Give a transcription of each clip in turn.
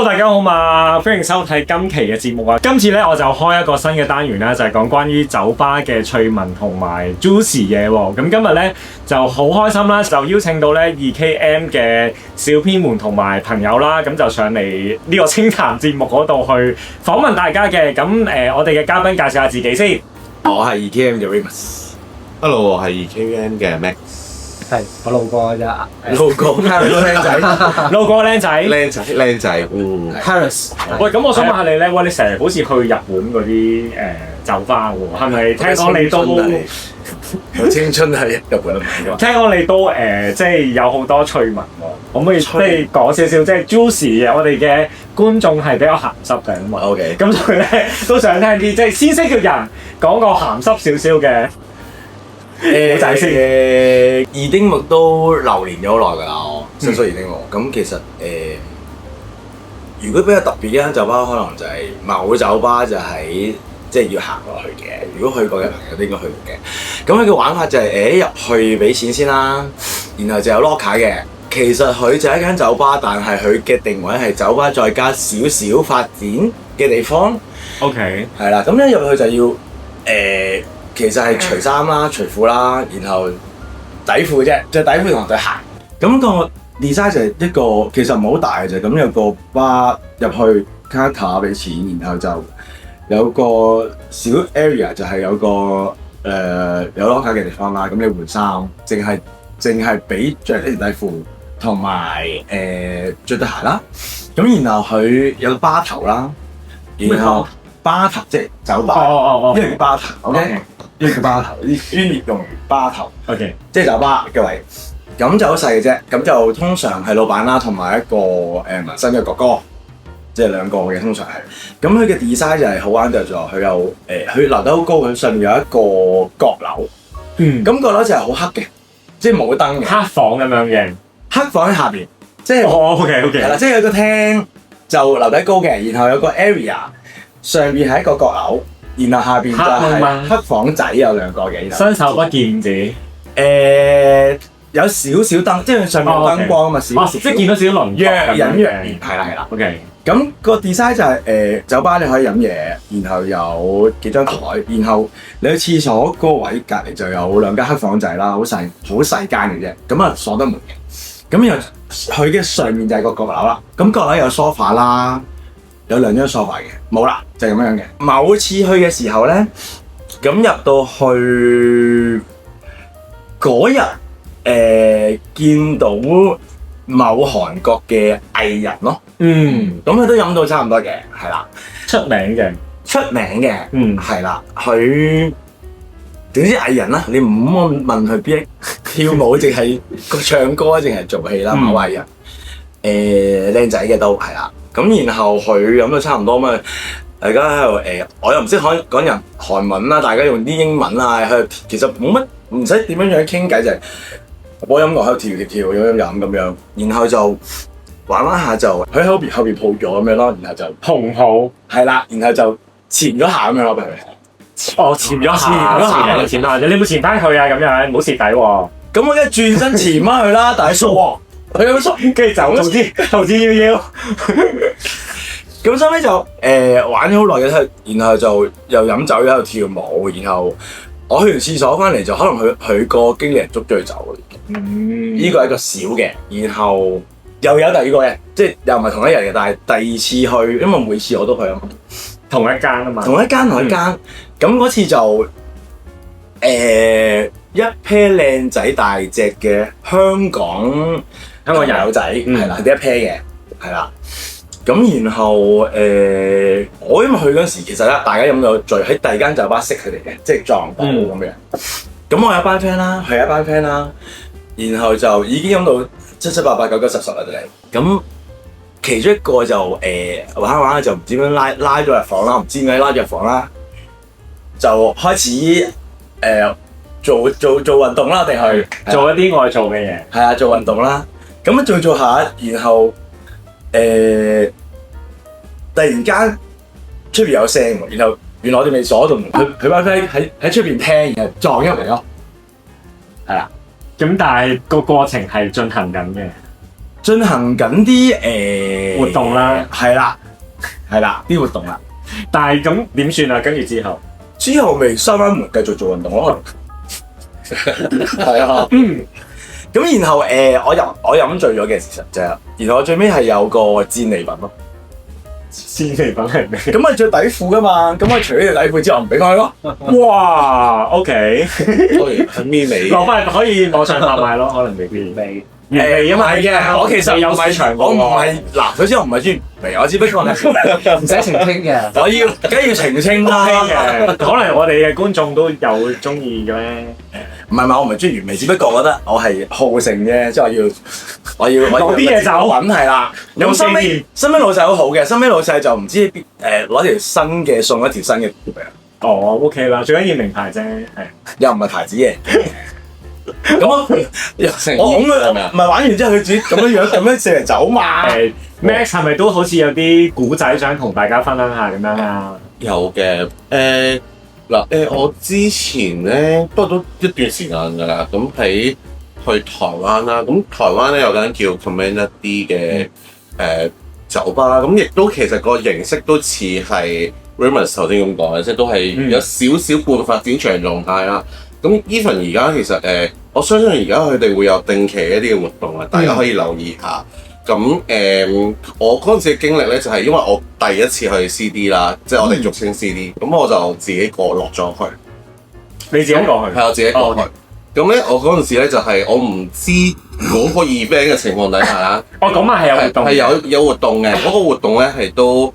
Hello， 大家好嘛，歡迎收睇今期嘅節目啊！今次咧我就開一個新嘅單元啦，就係講關於酒吧嘅趣聞同埋 juicy 嘢喎。咁今日咧就好開心啦，就邀請到咧 2KM 嘅小編們同埋朋友啦，咁就上嚟呢個清談節目嗰度去訪問大家嘅。咁我哋嘅嘉賓介紹下自己先。我係 2KM 嘅 Remus。Hello， 我係 2KM 嘅 Max。係我路過㗎咋，路過靚仔，路過靚仔，靚仔Harris。喂，咁我想問下你咧，喂，你成日好似去日本嗰啲酒吧喎，係咪？聽講你都我青春喺日本啊！聽講你都即係有好多趣聞喎，可唔可以即係講少少即係 juicy 嘅？我哋嘅觀眾係比較鹹濕嘅嘛。OK。咁所以咧都想聽啲即係先識嘅人講個鹹濕少少嘅。古仔先。二丁目都流連咗好耐㗎啦，我新宿二丁目。咁其實如果比較特別嘅間酒吧，可能就係某酒吧就喺即係要行落去嘅。如果去過嘅朋友都應該去過嘅。咁佢嘅玩法就係入去俾錢先啦，然後就有 locker 嘅。其實佢就係一間酒吧，但係佢嘅定位係酒吧再加少少發展嘅地方。OK。係啦，咁一入去就要其實係除衫啦、除褲啦，然後底褲啫，着底褲同對鞋。咁個 design 就係一個其實唔係好大嘅啫，咁有個吧入去 counter 俾錢，然後就有個小 area 就係有個有 locker 嘅地方啦。咁你換衫，淨係俾着呢條底褲同埋着對鞋啦。咁然後佢有個吧頭啦，然後吧頭即係酒吧，因為叫吧頭 ，OK。呢個叫吧頭，啲專業用語吧頭 ，OK，即係酒吧嘅位，咁就好細嘅啫，咁就通常係老闆啦，同埋一個紋身嘅哥哥，即係兩個嘅通常係，咁佢嘅 design 就係好玩就係佢有佢樓得好高，佢上面有一個閣樓，咁閣樓就係好黑嘅，即係冇燈嘅，黑房咁樣嘅，黑房喺下邊，即係OK，係啦，即係有個廳就樓底高嘅，然後有個 area 上邊係一個閣樓。然後下邊就係黑房仔有兩個嘅，伸手不見指。有少少燈，即係上面有燈光啊嘛，少少。即係見到少少輪若隱若現，係啦。OK。咁個 design 就係酒吧你可以飲嘢，然後有幾張台，然後你去廁所嗰個位隔離就有兩間黑房仔啦，好細間嘅啫。咁啊鎖得門嘅。咁然後佢嘅上面就係個閣樓啦。咁閣樓有 sofa 啦。有兩張 sofa 嘅，冇啦，就係咁樣嘅。某次去嘅時候咧，咁入到去嗰日，見到某韓國嘅藝人咯。咁佢都飲到差唔多嘅，係啦。出名嘅，係啦。佢點知藝人啦？你唔好問佢邊跳舞，淨係唱歌啊，淨係做戲啦，某藝人。靚仔嘅都係啦。咁然後佢飲到差唔多嘛，大家喺度我又唔識講人韓文啦，大家用啲英文啊，其實冇乜唔使點樣傾偈，就係播音樂喺度跳飲咁樣，然後就玩下就喺後邊抱咗咁樣咯，然後就紅抱係啦，然後就潛咗下咁樣咯，俾佢。潛咗下，你有冇潛翻去啊？咁樣唔好蝕底喎。咁我一轉身潛翻去啦，大叔。佢咁縮，跟住走，投資要。咁收尾就玩咗好耐嘅，然後就又飲酒又喺度跳舞，然後我去完廁所翻嚟就可能佢個經理人捉咗佢走啦。呢個係一個小嘅，然後又有第二個嘅，即係又唔係同一日嘅，但係第二次去，因為每次我都去啊嘛，同一間啊嘛，同一間。咁嗰次就一 pair 靚仔大隻嘅香港友仔係啦，第一 pair 嘅係啦。咁然後我因為去嗰陣時，其實咧大家飲到醉，喺第二間酒吧識佢哋嘅，即係撞到咁樣。咁我有一班 friend 啦，係一班 friend 啦，然後就已經飲到七七八八九九十十啦，真係。咁其中一個就玩下就唔知點樣拉咗入房啦，唔知點解拉咗入房啦，就開始做運動啦，定係做一啲愛做嘅嘢。係啊，做運動啦。咁做下，然後突然間出邊有聲喎，然後原來我哋未鎖到門，佢班 friend 喺出邊聽，然後撞入嚟咯。係啦，咁但係個過程係進行緊嘅。進行緊啲活動啦，係啦啲活動啦。但係咁點算啊？跟住之後，之後咪閂翻門繼續做運動咯。係啊，咁然後我飲醉咗嘅事實就係，然後我最尾係有個戰利品咯。先嚟品係咩？咁我着底褲噶嘛，咁我除咗條底褲之後，我唔俾佢咯。哇，OK，係咪尾？落翻可以網上販賣咯，可能未必未。因嘛為嘅，我其實有唔係市場，我唔係嗱，首先我唔係專業微，我只不過係唔使澄清嘅。我要梗要澄清啦。嘅，可能我哋嘅觀眾都有中意嘅咧。唔係我唔係專業微，只不過我覺得我係好勝啫，即係我要攞啲嘢走揾係啦。有咁經驗身邊老細好好嘅，身邊老細就唔知攞條新嘅送一條新嘅俾我，哦，OK 啦，最緊要名牌啫，係。又唔係牌子嘢。咁我成我恐佢係咪啊唔係玩完之後佢自己咁樣射嚟走嘛。Max 係咪都好似有啲古仔想同大家分享下咁樣啊？有嘅，我之前咧不過都一段時間㗎啦，咁喺去台灣啦，咁台灣咧有間叫 Commander D 嘅酒吧，咁亦都其實個形式都似係 Raymond 頭先咁講嘅，即係都係有少少半發展場狀態啦。咁 even 而家其實我相信而家佢哋會有定期一啲嘅活動啊，大家可以留意下。咁我嗰陣時嘅經歷咧，就係因為我第一次去 CD 啦，即係我哋俗稱 CD，咁我就自己落咗去。你自己過去？係我自己過去。咁咧，我嗰陣時咧就係我唔知嗰個 event 嘅情況底下啦。咁啊係有活動，係有活動嘅。嗰個活動咧係都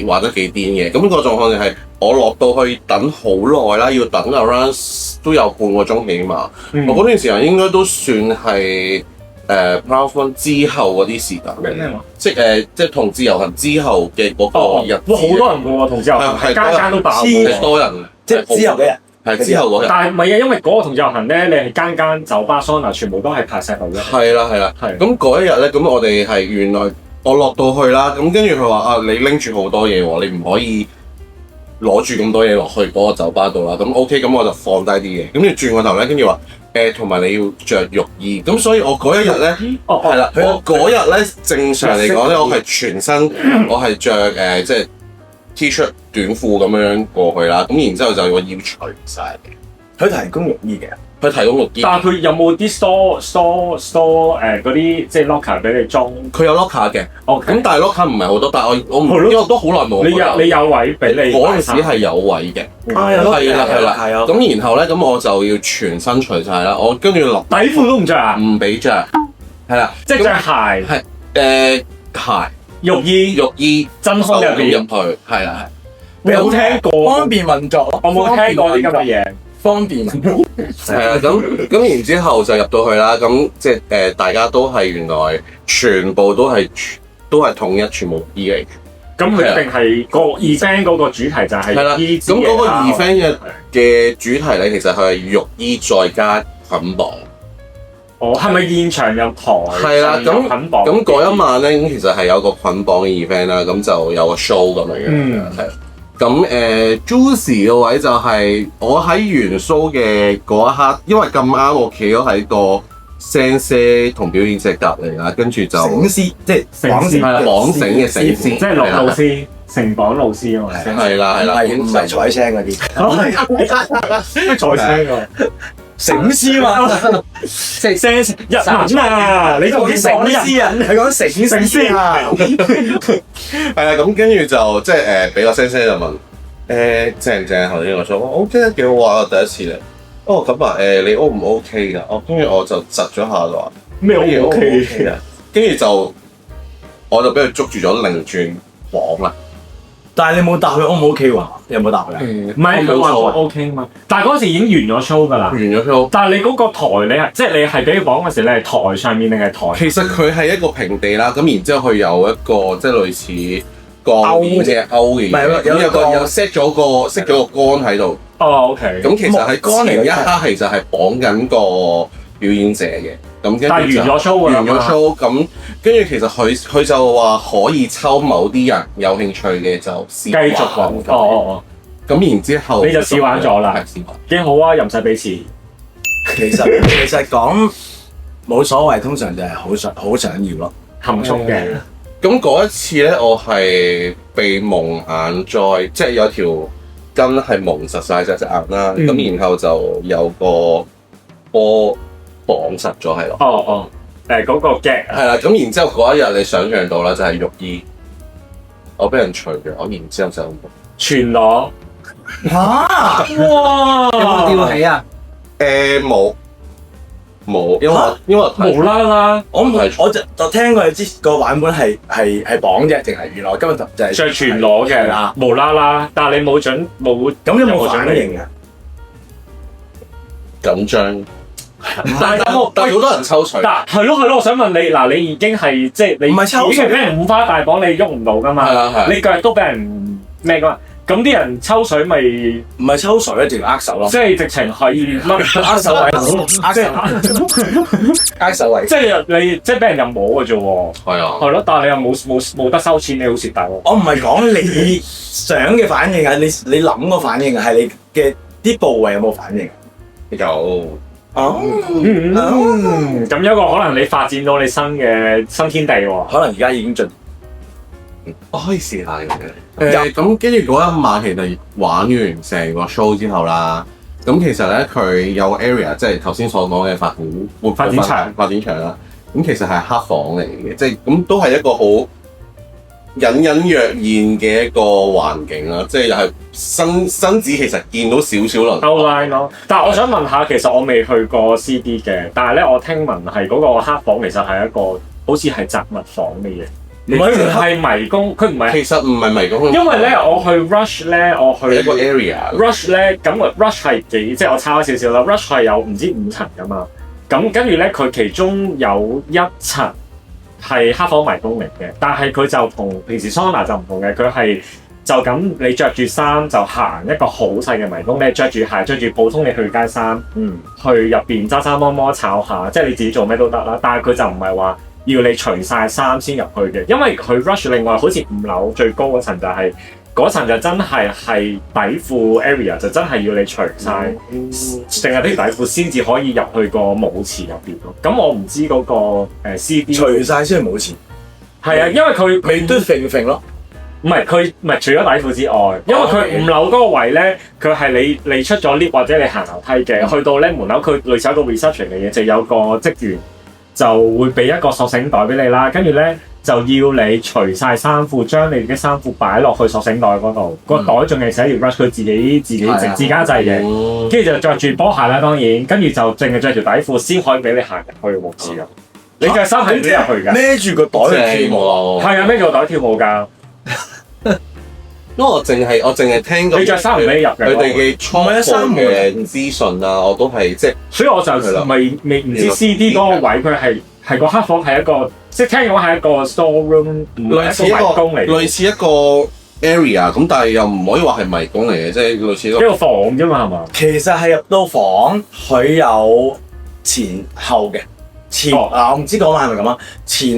玩得幾癲嘅。咁個狀況就係我落到去等好耐啦，要等 around 都有半個鐘起碼。我嗰段時間應該都算係Proud 之後嗰啲時間嘅，即係同自由行之後嘅嗰個日子。哇，好多人嘅喎，同自由行，間間都爆，係多人，即係之後嘅人。係之後嗰日。但係唔係啊？因為嗰個同自由行咧，你係間間酒吧 sauna 全部都係拍石頭嘅。係啦。咁嗰一日咧，咁我哋係原來我落到去啦，咁跟住佢話啊，你拎住好多嘢喎，你唔可以攞住咁多嘢落去嗰個酒吧度啦。咁 OK，咁我就放低啲嘢，咁你轉個頭咧，跟住話同埋你要着浴衣。咁所以我嗰一日咧，係啦，我嗰日咧正常嚟講咧，我係全身我係着即係 T-shirt 短褲咁樣過去啦。咁然之後就個腰除晒嘅。佢提供浴衣嘅。佢提供浴衣。但係佢有冇啲 store 嗰啲即係 locker 俾你裝？佢有 locker 嘅。哦，咁但係 locker 唔係好多，但係我唔因為我都好耐冇。你有位俾你？嗰陣時係有位嘅。係啦。咁然後咧，咁我就要全身除晒啦。我跟住落底褲都唔着啊？唔俾着。係啦，即係着鞋。係鞋、浴衣真空入邊入去。係啦。冇聽過，方便運作。我冇聽過啲咁嘅嘢。方便。係啊，咁然之後就入到去啦。咁即係大家都係原來全部都係統一全部衣嚟嘅。咁佢一定係個 event 嗰個主題就係衣。咁嗰個 event 嘅主題咧，其實佢係浴衣再加捆綁。哦，係咪現場有台？係啦，咁捆綁。咁嗰一晚咧，咁其實係有個捆綁嘅 event 啦，咁就有個 show 咁樣嘅，係。咁Juicy 嘅位就係我喺完 show 嘅嗰一刻，因為咁啱我企咗喺個 sensei 同表演者隔離啦，跟住就繩師即係綁線綁繩嘅繩師，即係老師繩綁老師啊嘛。係啦，唔係彩青嗰啲。咩彩青啊？繩師嘛，即係聲日文啊！你同啲繩師啊，係講繩師啊。係啊，咁跟住就即係俾個聲聲就問正唔正頭先我說，OK 幾好玩啊，第一次嚟。哦咁啊你 O 唔 OK 㗎？哦，跟住我就窒咗下就話咩 O OK 啊？跟住就我就俾佢捉住咗擰轉綁啦。但係你冇答佢 O 唔 OK 喎？你有冇答佢啊？唔係佢話 OK 嘛，但係嗰時已經完咗 show 㗎啦。完咗 show。但係你嗰個台你係即係你係俾佢綁嗰時，你係台上面定係台？其實佢係一個平地啦，咁然之後佢有一個即係類似鋼鏈嘅勾嘅嘢，咁有 set 咗個杆喺度。哦 OK。咁其實係前一刻其實係綁緊個表演者嘅。咁但係完咗 show 㗎啦。完咗 show，咁跟住其實佢就話可以抽某啲人有興趣嘅就試玩。繼續玩。哦。咁然之後你就試玩咗啦。係試玩。幾好啊！又唔使俾錢。其實講冇所謂，通常就係好想要咯。含蓄嘅。咁嗰一次咧，我係被蒙眼再，即係有條筋係蒙實晒隻眼啦。咁、然後就有個波綁實咗喺度。哦，嗰個 gag 係啦，咁然之後嗰一日你想象到啦，就係浴衣，我俾人除咗，然之後就全裸。嚇！哇！有冇吊起啊？冇，因為我睇無啦啦我就聽過你知個版本係綁啫，定係原來今日就係着全裸嘅啦。無啦啦，但係你冇咁有冇反應啊？緊張，但係好多人抽水。但係咯，我想問你嗱，你已經係即係你唔係抽水已經係俾人五花大綁，你喐唔到噶嘛？係啊，你腳都俾人咩噶嘛？咁啲人抽水咪唔係抽水，一定握手咯。即係直情可以握手位，握手位。即係你即係俾人任摸嘅啫喎。係啊，係咯，但係你又冇得收錢，你好蝕底喎。我唔係講你想嘅反應啊，你諗個反應啊，係你嘅啲部位有冇反應？有。咁有一個可能你發展到你新天地喎。可能而家已經進。我可以試下嘅。咁跟住嗰一晚其實玩完成個 show 之後啦，咁其實咧佢有個 area，即係頭先所講嘅發展場啦。咁其實係黑房嚟嘅，即係咁都係一個好隱隱約現嘅一個環境啦。即係又係身子其實見到少少輪 outline 咯。但係我想問下，其實我未去過 CD 嘅，但係咧我聽聞係嗰個黑房其實係一個好似係雜物房嘅嘢。唔係迷宮，佢唔係。其實唔係迷宮。因為咧，我去 Rush 咧，我去一個 area。Rush 咧，咁 Rush 係幾？即係我差咗少少啦。Rush 係有唔知5層噶嘛。咁跟住咧，佢其中有一層係黑房迷宮嚟嘅，但係佢就同平時 sauna 就唔同嘅，佢係就咁你着住衫就行一個好細嘅迷宮，你着住鞋着住普通你去街衫，去入邊揸揸摸摸炒下，即係你自己做咩都得啦。但係佢就唔係話要你除晒衫先入去嘅，因為佢 Rush 另外好似5樓最高嗰層就係、嗰層就真係底褲 area 就真係要你除晒，淨係啲底褲先至可以入去個舞池入邊咯。咁我唔知嗰個 CD 除晒先去舞池。係啊，因為佢未都揈揈咯。唔係除咗底褲之外，因為佢5樓嗰個位咧，佢係你出咗 lift 或者你行樓梯嘅，去到咧門口佢類似一個 reception 嘅嘢，就有個職員就會俾一個索繩袋俾你啦，跟住咧就要你除晒衫褲，將你嘅衫褲擺落去索繩袋嗰度，個袋仲係寫住 Rush 佢自家製嘅，跟住就着住波鞋啦，當然，跟住就淨係着條底褲先可以俾你行入去舞池㗎。你着衫係唔俾入去㗎？孭住個袋去跳舞，係啊，孭住個袋跳舞㗎。因為我淨係聽過你着衫唔俾入嘅，佢哋嘅初步嘅資訊啊，我都係即係，所以我就未唔知 CD 嗰個位佢係個黑房係一個，即係聽講係一個 storeroom， 類似一個 area 咁，但係又唔可以話係迷宮嚟嘅，即係類似一個房啫嘛，係嘛？其實係入到房，佢有前後嘅。我唔知講話係咪咁啊？前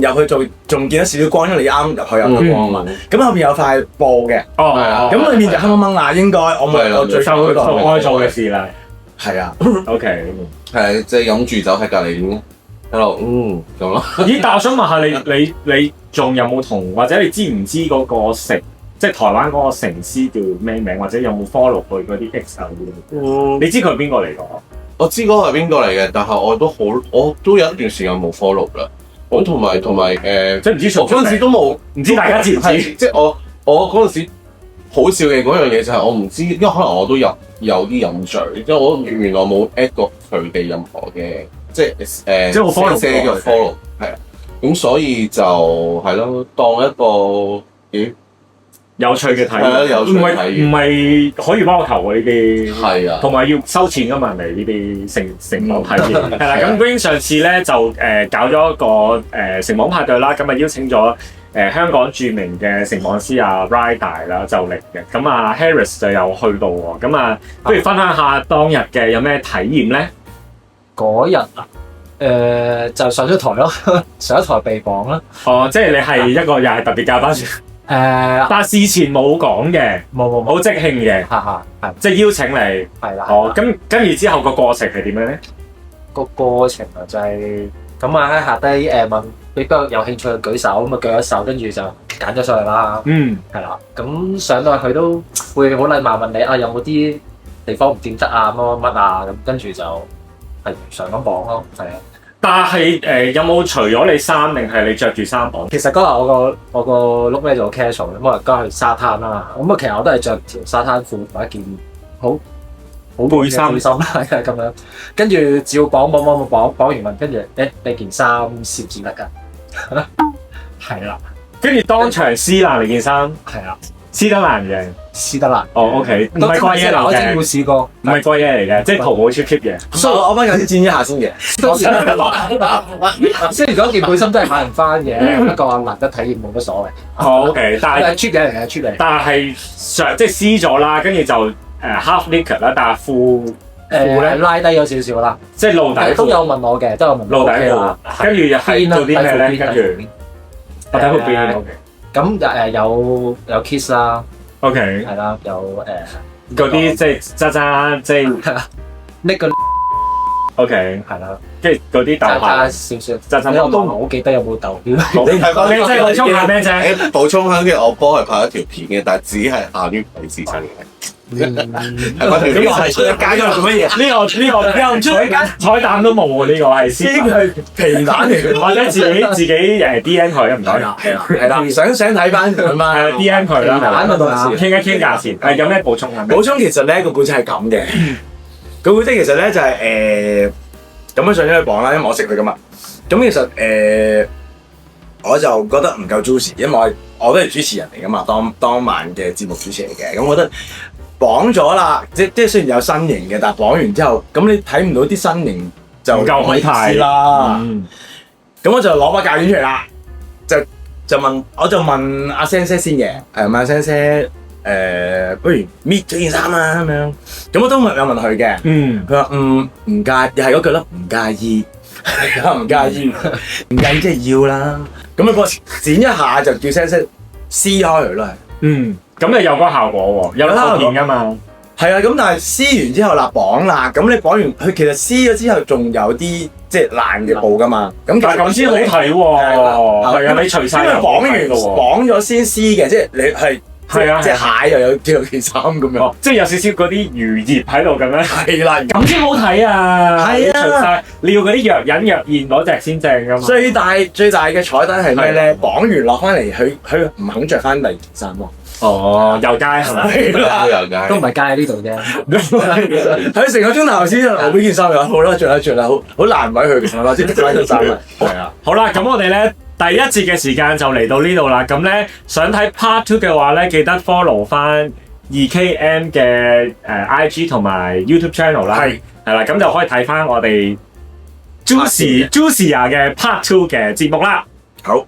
入去仲見到少少光，因為你啱入去有個光啊嘛。咁後邊有塊布嘅，咁裏面就黑掹掹啦。應該我最收愛做嘅事啦。係啊 ，OK， 係即係飲住酒喺隔離點喺度咁咯。咦？但我想問下你仲有冇同或者你知唔知嗰個即係台灣嗰個城師叫咩名，或者有冇 follow 佢嗰啲 X 啊？你知佢係邊個嚟㗎？我知嗰個係邊個嚟嘅，但係我都有一段時間冇 follow 啦。咁同埋即係唔知我嗰陣時都冇，唔知大家知唔知？即係我嗰陣時好笑嘅嗰樣嘢就係我唔知，因為可能我都有啲飲醉，因為我原來冇 at 過佢哋任何嘅即係我 follow 係啊。咁所以就係咯，當一個有趣嘅體驗，唔係可以幫我求喎呢啲，係啊，同埋要收錢㗎嘛，嚟呢啲成網體驗。係啦，咁 Green 上次咧就搞咗一個成網派對啦，咁啊邀請咗香港著名嘅成網師阿 Ryder 啦就嚟嘅，咁啊 Harris 就有去到喎，咁啊不如分享下當日嘅有咩體驗咧？嗰日啊，就上咗台咯，上咗台被綁啦。哦，即係你係一個又係特別教班但係事前冇講嘅，冇好即興嘅，係即係邀請你，係啦。哦，咁跟住之後個過程係點樣咧？個過程啊，就係咁啊喺下低問你邊個有興趣舉手，咁啊舉咗手，跟住就揀咗上去啦。嗯，係啦，咁上到去都會好禮貌問你啊，有冇啲地方唔掂得啊，乜乜乜啊，咁跟住就係上咁綁咯，係啊。但係有冇除咗你衫定係你着住衫綁？其實嗰日我個 look 咧就好 casual，咁我嗰日去沙灘啦，咁啊其實我都係着條沙灘褲同一件好背心係啊咁樣，跟住照綁完問，跟住你件衫攝唔攝得㗎？係啦，跟住當場撕爛你件衫，係啦，撕得爛嘅。撕得爛。哦，OK，唔係貴嘢嚟我真係冇嘅，試過，唔係貴嘢嚟嘅，即係淘寶超 cheap 嘅。所以我翻緊先剪一下先嘅。雖然嗰件背心都係買唔翻嘅，不過難得體驗冇乜所謂。好 OK，但係係 cheap 嘅嚟嘅 cheap 嚟。但係上即係撕咗啦，跟住就half naked 啦，但係褲咧拉低咗少少啦，即係露底都有褲，問我嘅，都有問我露底 OK 褲啦，跟住又係做啲咩咧？跟住我睇褲邊，OK 咁有 kiss 啦， OK，係啦，有嗰啲即係渣即係呢個 OK，係啦，跟住嗰啲豆加牌，少少，渣渣我都唔係好記得有冇豆標。你睇翻你即係補充下咩啫？誒補充下嘅，我幫佢拍一條片嘅，但係只係限於佢自身嘅。係嗰條呢個係出街咗嚟做乜嘢？呢個又唔出彩蛋都冇喎，呢個係呢個係皮蛋嚟嘅，或者自己DM 佢唔該，係啦，想睇翻佢嘛？係 DM 佢啦，係蛋啦，傾一傾價錢。誒有咩補充啊？補充其實咧個故仔係咁嘅，個故仔其實咧就係咁樣上咗去綁啦，因為我識佢噶嘛。咁其實我就覺得唔夠 juicy，因為我都係主持人嚟噶嘛，當晚嘅節目主持嚟嘅。咁我覺得綁咗啦，即雖然有身形嘅，但係綁完之後，咁你睇唔到啲身形就唔夠好睇啦。咁我就攞把鉸剪出嚟啦，我就問阿 Sen 先嘅，問阿 Sen 不如搣咗件衫啦咁樣。咁我都有問佢嘅，佢話唔介，又係嗰句啦，唔介意，唔介意，唔介意即係要啦。咁啊，個剪一下就叫 Sen 撕開佢咯，咁就有嗰個效果喎，有得片噶嘛。係啊，咁但係撕完之後啦，綁啦，咁你綁完佢其實撕咗之後仲有啲即係爛嘅布噶嘛。咁但係咁先好睇喎，係啊，你除晒因為綁咗先撕嘅，即係你係係啊，隻蟹又有條件衫咁樣，即係有少少嗰啲魚葉喺度咁樣。係啦，咁先好睇啊！係啊除晒你要嗰啲若隱若現嗰隻先正噶嘛。最大嘅彩蛋係咩咧？綁完落翻嚟，佢唔肯着翻第二件衫喎。哦，遊街係咪？都唔係街喺呢度啫。佢成個鐘頭先攞呢件衫又好啦，着啦，好難為佢嘅，或者着翻件衫啊。係啊。好啦，咁我哋咧第一節嘅時間就嚟到呢度啦。咁咧想睇 Part 2嘅話咧，記得 follow 翻 2KM 嘅IG 同埋 YouTube channel 啦。係啦，咁就可以睇翻我哋 Juicy 嘅 Part 2嘅節目啦。好。